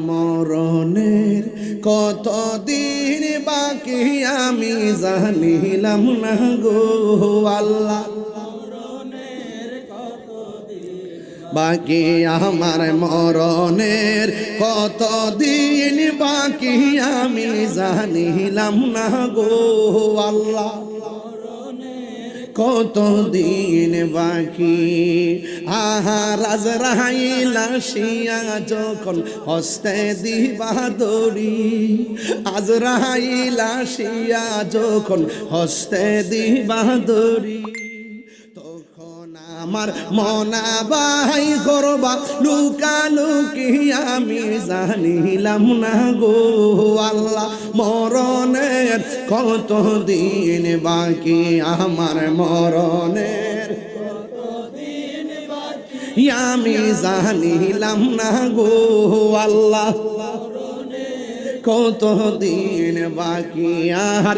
মরণের কতদিন বাকি আমি জানিলাম না গো আল্লাহ। বাকি আমার মরণের কতদিন বাকি আমি জানিলাম না গো আল্লাহ। কতদিন বাকি আজরাইল আসিয়া যখন হস্তে দিবা দড়ি, আজরাইল আসিয়া যখন হস্তে দিবা দড়ি, তখন আমার মনা বাই করবা লুকালুকি আমি জানিলাম না গো আল্লাহ। মরণের কতদিন বাকি আমার মরণের আমি জানিলাম না গো আল্লাহ। কতদিন বাকি আর